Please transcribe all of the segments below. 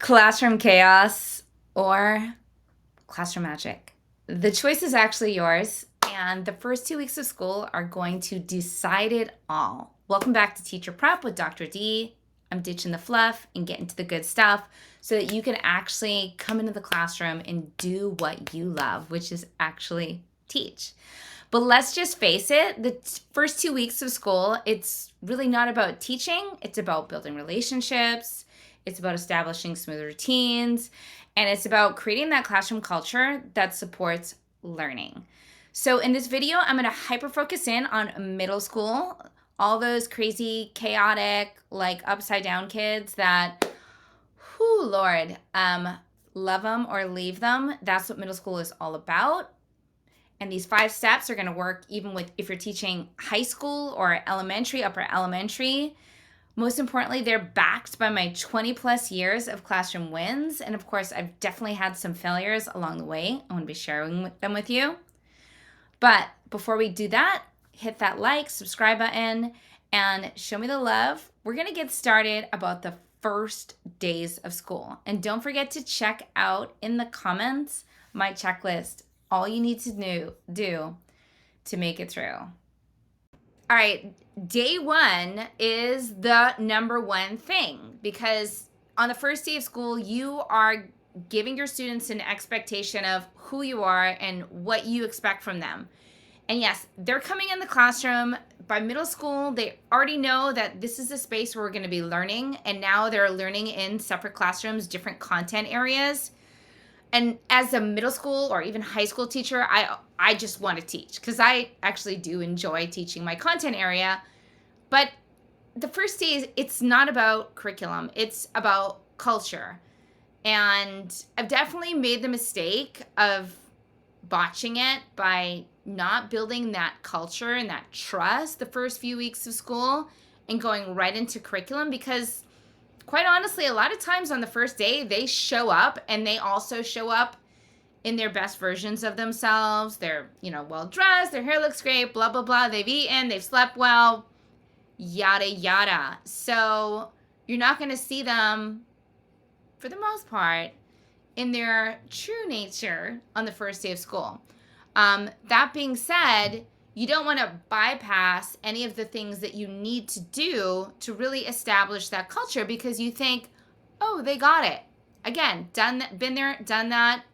Classroom chaos or classroom magic. The choice is actually yours, and the first 2 weeks of school are going to decide it all. Welcome back to Teacher Prep with Dr. D. I'm ditching the fluff and getting to the good stuff so that you can actually come into the classroom and do what you love, which is actually teach. But let's just face it, the first 2 weeks of school, it's really not about teaching. It's about building relationships. It's about establishing smooth routines. And it's about creating that classroom culture that supports learning. So in this video, I'm going to hyper focus in on middle school, all those crazy, chaotic, like upside down kids that, whoo, Lord, love them or leave them. That's what middle school is all about. And these 5 steps are going to work even with if you're teaching high school or elementary, upper elementary. Most importantly, they're backed by my 20 plus years of classroom wins. And of course, I've definitely had some failures along the way. I want to be sharing them with you. But before we do that, hit that like, subscribe button, and show me the love. We're going to get started about the first days of school. And don't forget to check out in the comments my checklist. All you need to do to make it through. All right, day one is the number one thing because on the first day of school, you are giving your students an expectation of who you are and what you expect from them. And yes, they're coming in the classroom. By middle school, they already know that this is a space where we're going to be learning, and now they're learning in separate classrooms, different content areas. And as a middle school or even high school teacher, I just want to teach because I actually do enjoy teaching my content area. But the first day, it's not about curriculum. It's about culture. And I've definitely made the mistake of botching it by not building that culture and that trust the first few weeks of school and going right into curriculum because quite honestly, a lot of times on the first day, they show up and they also show up in their best versions of themselves. They're, well dressed, their hair looks great, blah, blah, blah. They've eaten, they've slept well, yada, yada. So you're not going to see them, for the most part, in their true nature on the first day of school. That being said, you don't want to bypass any of the things that you need to do to really establish that culture because you think, oh, they got it. Again, done that, been there, done that.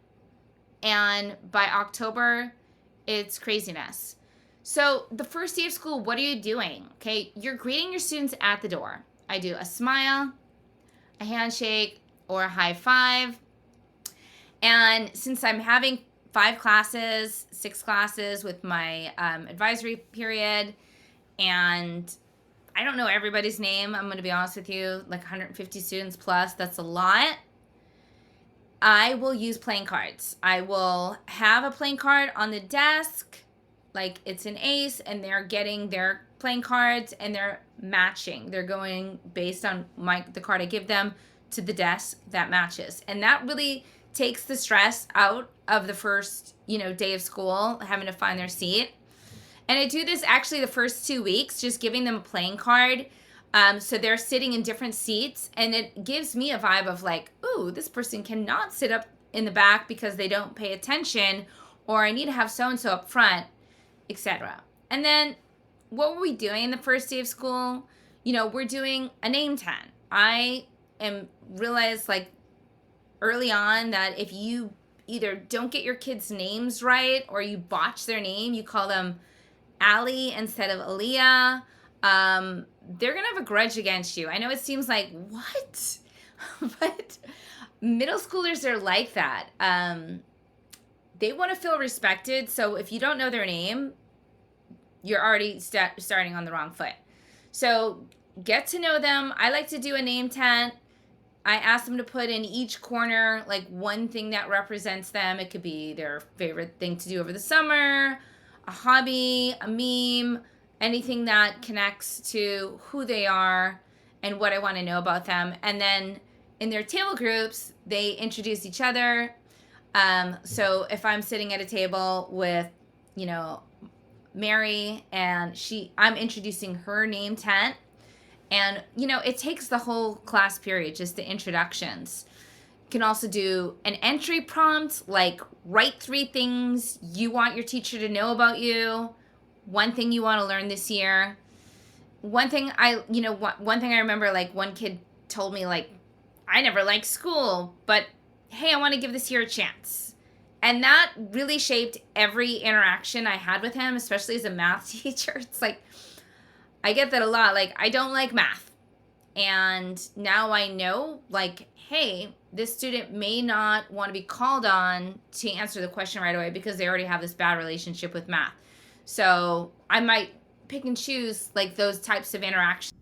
And by October, it's craziness. So the first day of school, what are you doing? Okay, you're greeting your students at the door. I do a smile, a handshake, or a high five. And since I'm having 5 classes, 6 classes with my advisory period, and I don't know everybody's name. I'm going to be honest with you, like 150 students plus, that's a lot. I will use playing cards. I will have a playing card on the desk, like it's an ace, and they're getting their playing cards and they're matching. They're going based on the card I give them to the desk that matches. And that really takes the stress out of the first, day of school, having to find their seat. And I do this actually the first 2 weeks, just giving them a playing card. So they're sitting in different seats, and it gives me a vibe of like, ooh, this person cannot sit up in the back because they don't pay attention, or I need to have so-and-so up front, etc. And then what were we doing the first day of school? We're doing a name tag. I realized like early on that if you either don't get your kids' names right or you botch their name, you call them Allie instead of Aaliyah, they're going to have a grudge against you. I know it seems like, what? But middle schoolers are like that. They want to feel respected. So if you don't know their name, you're already starting on the wrong foot. So get to know them. I like to do a name tent. I ask them to put in each corner like one thing that represents them. It could be their favorite thing to do over the summer, a hobby, a meme, anything that connects to who they are and what I want to know about them. And then in their table groups, they introduce each other. So if I'm sitting at a table with, Mary, and I'm introducing her name tent. And, it takes the whole class period, just the introductions. Can also do an entry prompt, like write 3 things you want your teacher to know about you, one thing you want to learn this year. One thing I remember, like one kid told me, like, I never liked school, but hey, I want to give this year a chance. And that really shaped every interaction I had with him, especially as a math teacher. It's like, I get that a lot. Like, I don't like math. And now I know, like, hey, this student may not want to be called on to answer the question right away because they already have this bad relationship with math. So I might pick and choose like those types of interactions.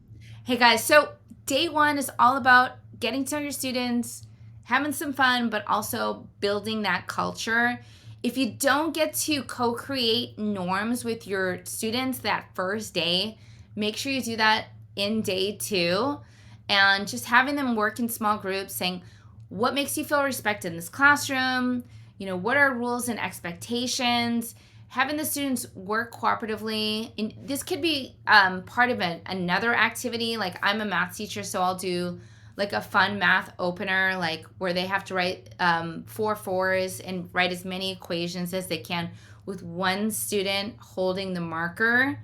Hey guys, so day one is all about getting to know your students, having some fun, but also building that culture. If you don't get to co create norms with your students that first day, make sure you do that in day two. And just having them work in small groups, saying, what makes you feel respected in this classroom? What are rules and expectations? Having the students work cooperatively. And this could be part of another activity. Like, I'm a math teacher, so I'll do like a fun math opener, like where they have to write 4 4s and write as many equations as they can with one student holding the marker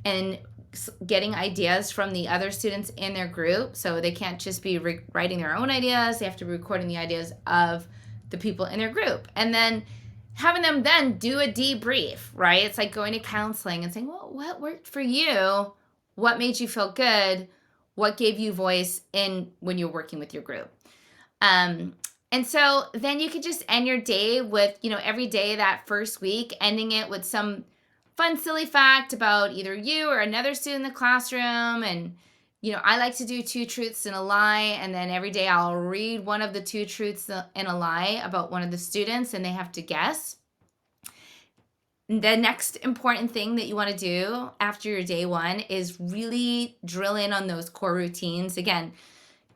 and getting ideas from the other students in their group. So they can't just be writing their own ideas, they have to be recording the ideas of the people in their group. And then having them then do a debrief, right? It's like going to counseling and saying, well, what worked for you? What made you feel good? What gave you voice in when you're working with your group? And so then you could just end your day with, every day that first week, ending it with some fun, silly fact about either you or another student in the classroom. And, I like to do 2 truths and a lie. And then every day I'll read one of the 2 truths and a lie about one of the students, and they have to guess. The next important thing that you want to do after your day one is really drill in on those core routines. Again,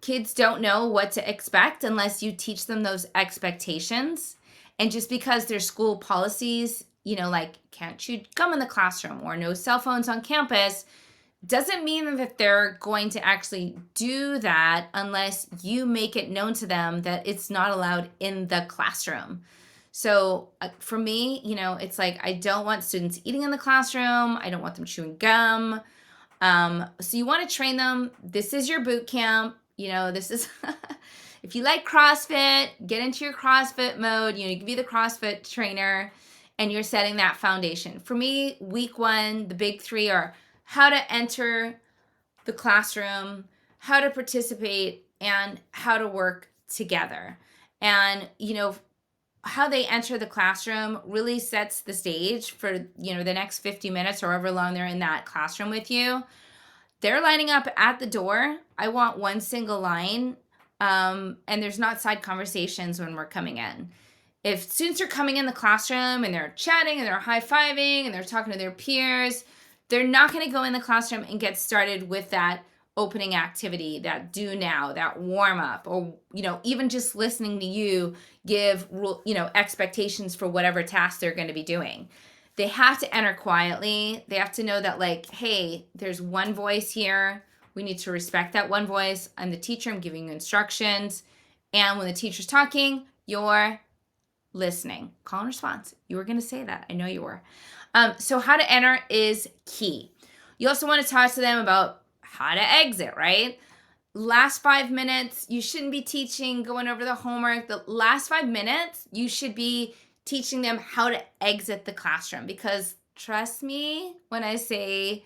kids don't know what to expect unless you teach them those expectations. And just because there's school policies, like can't chew gum in the classroom or no cell phones on campus, doesn't mean that they're going to actually do that unless you make it known to them that it's not allowed in the classroom. So for me, it's like I don't want students eating in the classroom. I don't want them chewing gum. So you want to train them. This is your boot camp. This is if you like CrossFit, get into your CrossFit mode. You can be the CrossFit trainer, and you're setting that foundation. For me, week one, the big 3 are how to enter the classroom, how to participate, and how to work together. And how they enter the classroom really sets the stage for the next 50 minutes or however long they're in that classroom with you. They're lining up at the door. I want one single line, and there's not side conversations when we're coming in. If students are coming in the classroom and they're chatting and they're high-fiving and they're talking to their peers, they're not going to go in the classroom and get started with that opening activity, that do now, that warm up, or even just listening to you give expectations for whatever task they're going to be doing. They have to enter quietly. They have to know that, like, hey, there's one voice here. We need to respect that one voice. I'm the teacher. I'm giving you instructions. And when the teacher's talking, you're listening. Call and response. You were going to say that. I know you were. So how to enter is key. You also want to talk to them about how to exit, right? Last 5 minutes, you shouldn't be teaching, going over the homework. The last 5 minutes, you should be teaching them how to exit the classroom, because trust me when I say,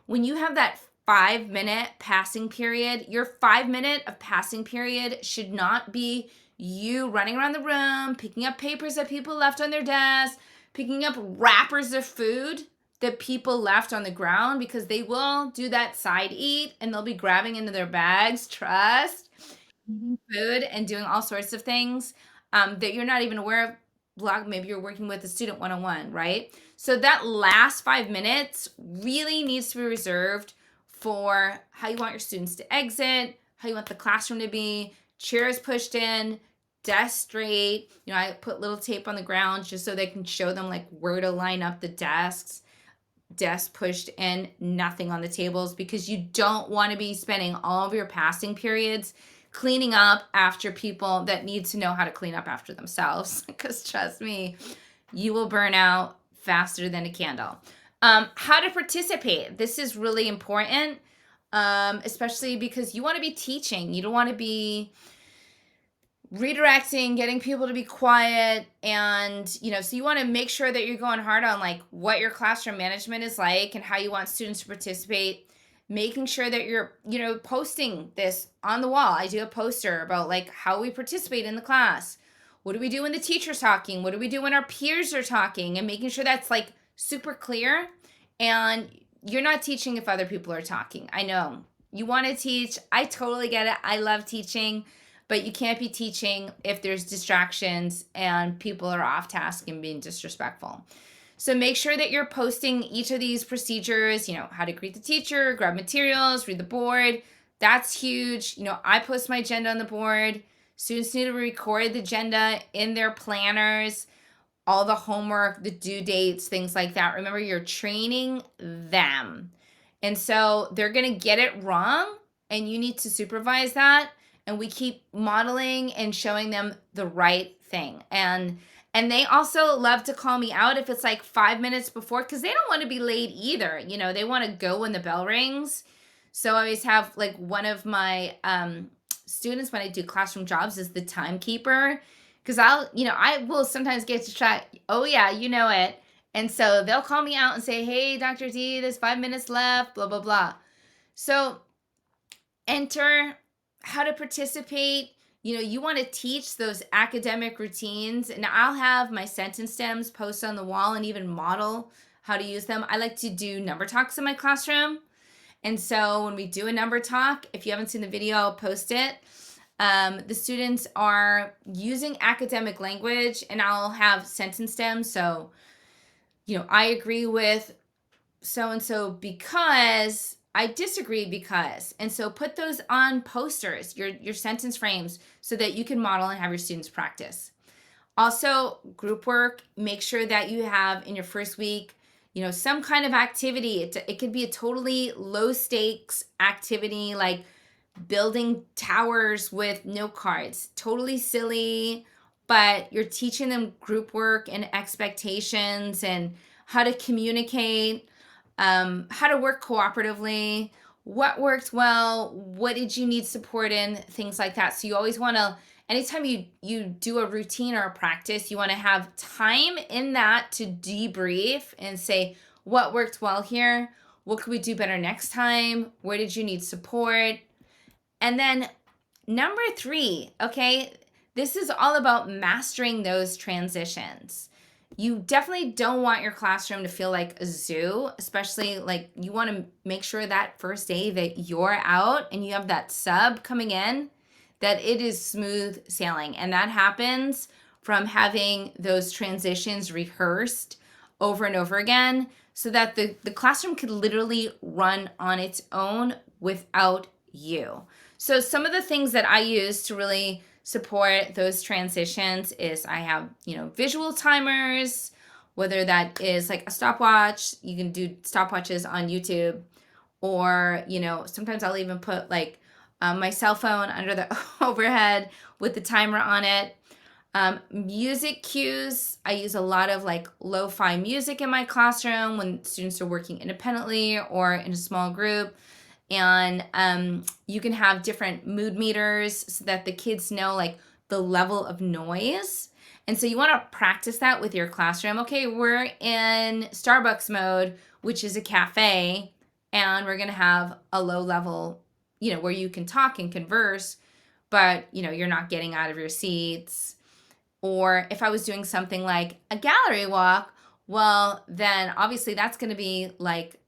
when you have that 5-minute passing period, your 5-minute of passing period should not be you running around the room, picking up papers that people left on their desk, picking up wrappers of food that people left on the ground, because they will do that side eat and they'll be grabbing into their bags, trust, eating food and doing all sorts of things that you're not even aware of. Maybe you're working with a student one-on-one, right? So that last 5 minutes really needs to be reserved for how you want your students to exit, how you want the classroom to be, chairs pushed in, desk straight. I put little tape on the ground just so they can show them like where to line up the desks. Desk pushed in, nothing on the tables, because you don't want to be spending all of your passing periods cleaning up after people that need to know how to clean up after themselves. Because trust me, you will burn out faster than a candle. How to participate. This is really important, especially because you want to be teaching. You don't want to be redirecting, getting people to be quiet. And, so you want to make sure that you're going hard on like what your classroom management is like and how you want students to participate. Making sure that you're, posting this on the wall. I do a poster about like how we participate in the class. What do we do when the teacher's talking? What do we do when our peers are talking? And making sure that's like super clear. And you're not teaching if other people are talking. I know you want to teach. I totally get it. I love teaching, but you can't be teaching if there's distractions and people are off task and being disrespectful. So make sure that you're posting each of these procedures, how to greet the teacher, grab materials, read the board. That's huge. I post my agenda on the board. Students need to record the agenda in their planners, all the homework, the due dates, things like that. Remember, you're training them. And so they're going to get it wrong, and you need to supervise that. And we keep modeling and showing them the right thing. And they also love to call me out if it's like 5 minutes before, because they don't want to be late either. They want to go when the bell rings. So I always have like one of my students when I do classroom jobs is the timekeeper, because I will sometimes get to try. Oh yeah, you know it. And so they'll call me out and say, hey, Dr. D, there's 5 minutes left, blah, blah, blah. So enter how to participate. You want to teach those academic routines, and I'll have my sentence stems post on the wall and even model how to use them. I like to do number talks in my classroom. And so when we do a number talk, if you haven't seen the video, I'll post it. The students are using academic language, and I'll have sentence stems. So, I agree with so-and-so because I disagree because. And so put those on posters, your sentence frames, so that you can model and have your students practice. Also, group work, make sure that you have in your first week, some kind of activity. It could be a totally low stakes activity like building towers with note cards. Totally silly, but you're teaching them group work and expectations and how to communicate, how to work cooperatively, what worked well, what did you need support in, things like that. So you always want to, anytime you do a routine or a practice, you want to have time in that to debrief and say, what worked well here? What could we do better next time? Where did you need support? And then number 3, okay, this is all about mastering those transitions. You definitely don't want your classroom to feel like a zoo, especially like you want to make sure that first day that you're out and you have that sub coming in, that it is smooth sailing. And that happens from having those transitions rehearsed over and over again so that the classroom could literally run on its own without you. So some of the things that I use to really support those transitions is I have, visual timers, whether that is like a stopwatch. You can do stopwatches on YouTube, or, sometimes I'll even put like my cell phone under the overhead with the timer on it. Music cues. I use a lot of like lo-fi music in my classroom when students are working independently or in a small group. And you can have different mood meters so that the kids know like the level of noise. And so you want to practice that with your classroom. Okay, we're in Starbucks mode, which is a cafe, and we're going to have a low level, where you can talk and converse, but, you're not getting out of your seats. Or if I was doing something like a gallery walk, well, then obviously that's going to be like,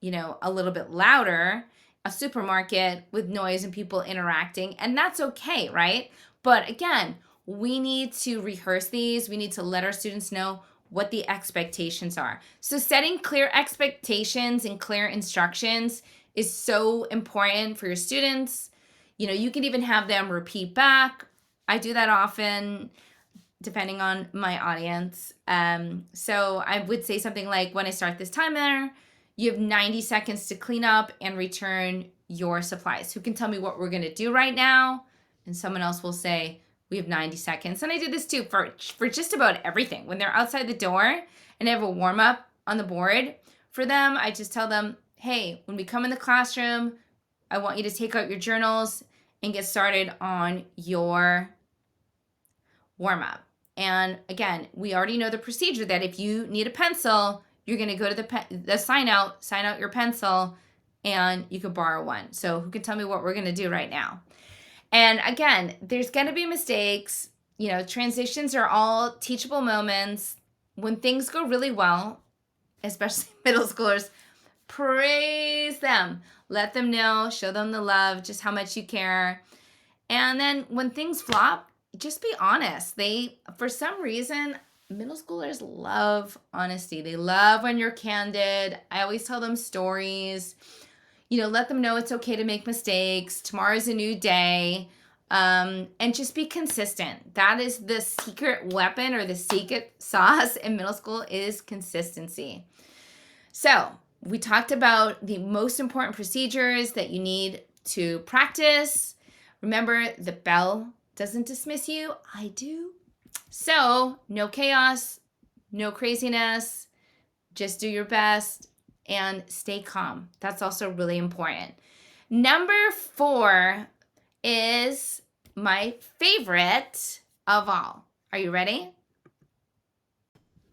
a little bit louder, a supermarket with noise and people interacting, and that's okay, right? But again, we need to rehearse these. We need to let our students know what the expectations are. So setting clear expectations and clear instructions is so important for your students. You can even have them repeat back. I do that often, depending on my audience. So I would say something like, when I start this timer, you have 90 seconds to clean up and return your supplies. Who can tell me what we're going to do right now? And someone else will say, we have 90 seconds. And I do this too for just about everything. When they're outside the door and I have a warm up on the board for them, I just tell them, hey, when we come in the classroom, I want you to take out your journals and get started on your warm up. And again, we already know the procedure that if you need a pencil, you're going to go to the sign out your pencil, and you could borrow one. So who can tell me what we're going to do right now? And again, there's going to be mistakes. You know, transitions are all teachable moments. When things go really well, especially middle schoolers, praise them. Let them know, show them the love, just how much you care. And then when things flop, just be honest. For some reason, middle schoolers love honesty. They love when you're candid. I always tell them stories. You know, let them know it's okay to make mistakes. Tomorrow's a new day. And just be consistent. That is the secret weapon, or the secret sauce in middle school, is consistency. So we talked about the most important procedures that you need to practice. Remember, the bell doesn't dismiss you. I do. So no chaos, no craziness. Just do your best and stay calm. That's also really important. Number 4 is my favorite of all. Are you ready?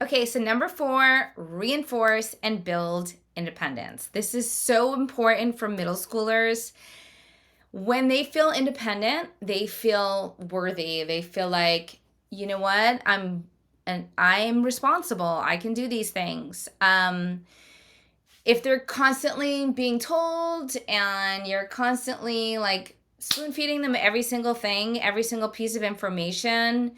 Okay, so number 4, reinforce and build independence. This is so important for middle schoolers. When they feel independent, they feel worthy. They feel like, you know what, I'm responsible. I can do these things. If they're constantly being told and you're constantly like spoon feeding them every single thing, every single piece of information,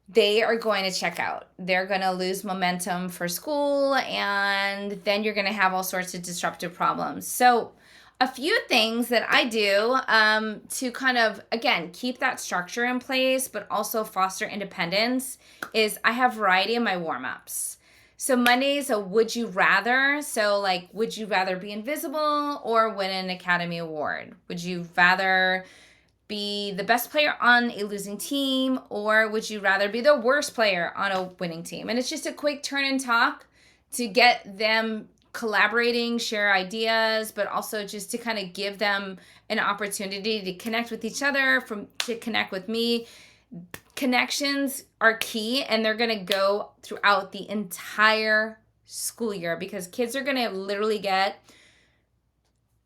they are going to check out. They're going to lose momentum for school, and then you're going to have all sorts of disruptive problems. So a few things that I do to kind of, again, keep that structure in place, but also foster independence, is I have variety in my warm-ups. So Monday's a would you rather. So like, would you rather be invisible or win an Academy Award? Would you rather be the best player on a losing team, or would you rather be the worst player on a winning team? And it's just a quick turn and talk to get them collaborating, share ideas, but also just to kind of give them an opportunity to connect with each other, to connect with me. Connections are key, and they're going to go throughout the entire school year, because kids are going to literally get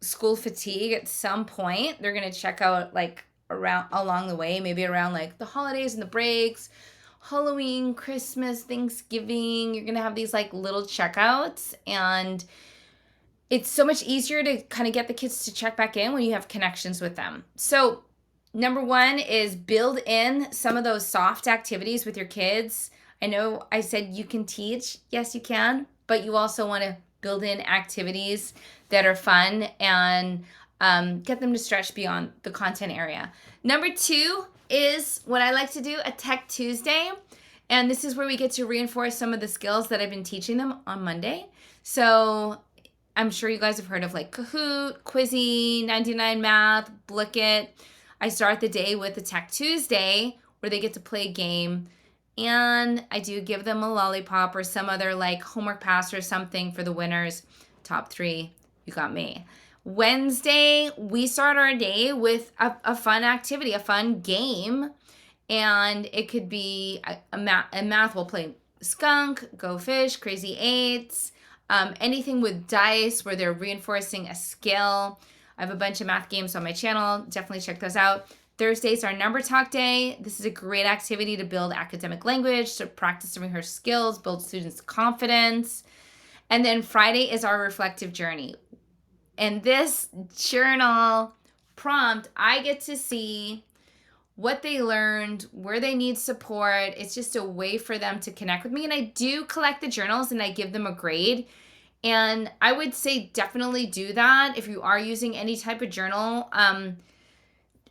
school fatigue at some point. They're going to check out like around along the way, maybe around like the holidays and the breaks, Halloween, Christmas, Thanksgiving. You're going to have these like little checkouts, and it's so much easier to kind of get the kids to check back in when you have connections with them. So number 1 is build in some of those soft activities with your kids. I know I said you can teach. Yes, you can, but you also want to build in activities that are fun and get them to stretch beyond the content area. Number 2 is what I like to do, a Tech Tuesday. And this is where we get to reinforce some of the skills that I've been teaching them on Monday. So I'm sure you guys have heard of like Kahoot, Quizzy, 99 Math, Blicket. I start the day with a Tech Tuesday where they get to play a game, and I do give them a lollipop or some other like homework pass or something for the winners. Top 3, you got me. Wednesday, we start our day with a fun activity, a fun game, and it could be a math. We'll play Skunk, Go Fish, Crazy Eights, anything with dice where they're reinforcing a skill. I have a bunch of math games on my channel. Definitely check those out. Thursday's our number talk day. This is a great activity to build academic language, to practice and rehearse skills, build students' confidence. And then Friday is our reflective journey. And this journal prompt, I get to see what they learned, where they need support. It's just a way for them to connect with me. And I do collect the journals and I give them a grade. And I would say definitely do that if you are using any type of journal.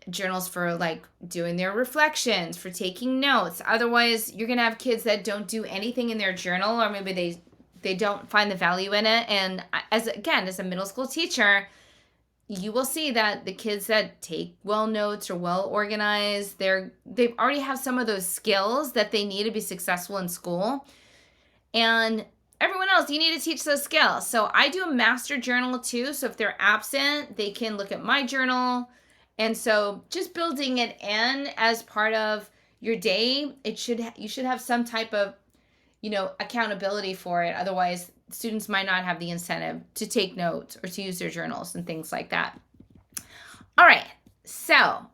Journals for like doing their reflections, for taking notes. Otherwise, you're going to have kids that don't do anything in their journal, or maybe they don't find the value in it. And as a middle school teacher, you will see that the kids that take well notes or well organized, they've already have some of those skills that they need to be successful in school. And everyone else, you need to teach those skills. So I do a master journal too. So if they're absent, they can look at my journal. And so just building it in as part of your day, you should have some type of, accountability for it. Otherwise, students might not have the incentive to take notes or to use their journals and things like that. All right. So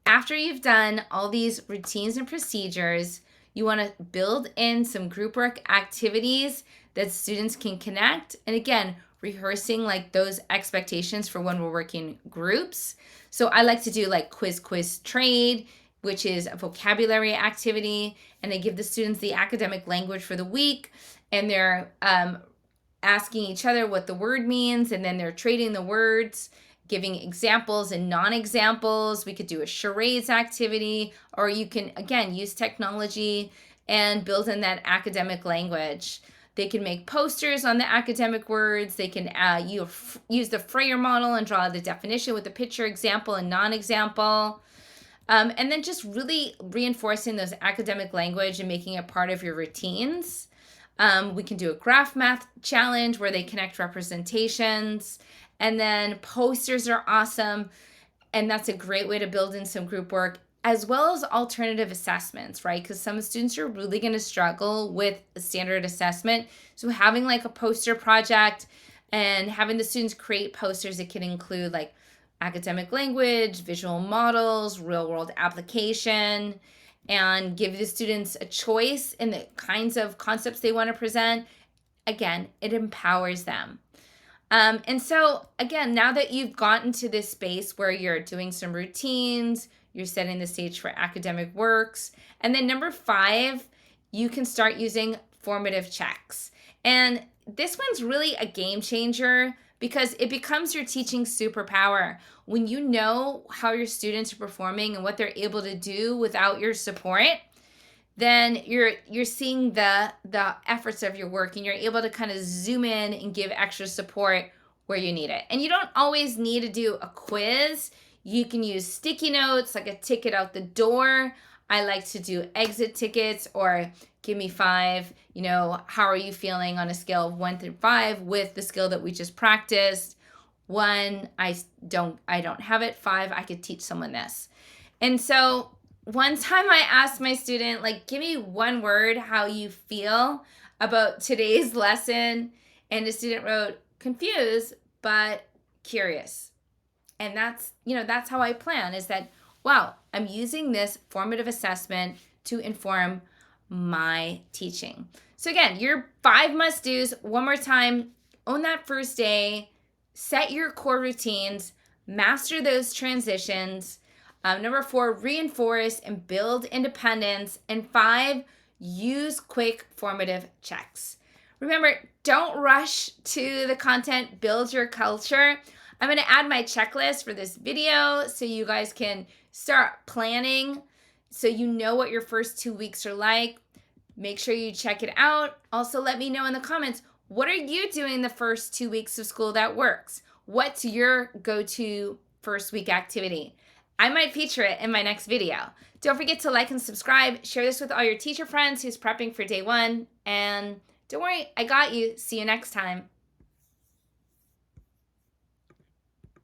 after you've done all these routines and procedures, you want to build in some group work activities that students can connect. And again, rehearsing like those expectations for when we're working groups. So I like to do like quiz trade, which is a vocabulary activity. And they give the students the academic language for the week. And they're asking each other what the word means. And then they're trading the words, giving examples and non-examples. We could do a charades activity, or you can, again, use technology and build in that academic language. They can make posters on the academic words. They can use the Freyer model and draw the definition with the picture, example, and non-example. And then just really reinforcing those academic language and making it part of your routines. We can do a graph math challenge where they connect representations. And then posters are awesome. And that's a great way to build in some group work, as well as alternative assessments, right? Because some students are really going to struggle with a standard assessment. So having like a poster project and having the students create posters that can include like academic language, visual models, real world application, and give the students a choice in the kinds of concepts they want to present. Again, it empowers them. And so, again, now that you've gotten to this space where you're doing some routines, you're setting the stage for academic works. And then number 5, you can start using formative checks. And this one's really a game changer because it becomes your teaching superpower. When you know how your students are performing and what they're able to do without your support, then you're seeing the efforts of your work, and you're able to kind of zoom in and give extra support where you need it. And you don't always need to do a quiz. You can use sticky notes, like a ticket out the door. I like to do exit tickets, or give me 5, how are you feeling on a scale of 1 through 5 with the skill that we just practiced. 1, I don't have it. 5, I could teach someone this. And so one time I asked my student, like, give me one word how you feel about today's lesson. And the student wrote, confused, but curious. And that's how I plan, is that, wow, I'm using this formative assessment to inform my teaching. So again, your 5 must-dos, one more time, on that first day, set your core routines, master those transitions. Number 4, reinforce and build independence. And 5, use quick formative checks. Remember, don't rush to the content, build your culture. I'm going to add my checklist for this video so you guys can start planning, so you know what your first 2 weeks are like. Make sure you check it out. Also, let me know in the comments, what are you doing the first 2 weeks of school that works? What's your go-to first week activity? I might feature it in my next video. Don't forget to like and subscribe. Share this with all your teacher friends who's prepping for day 1. And don't worry, I got you. See you next time.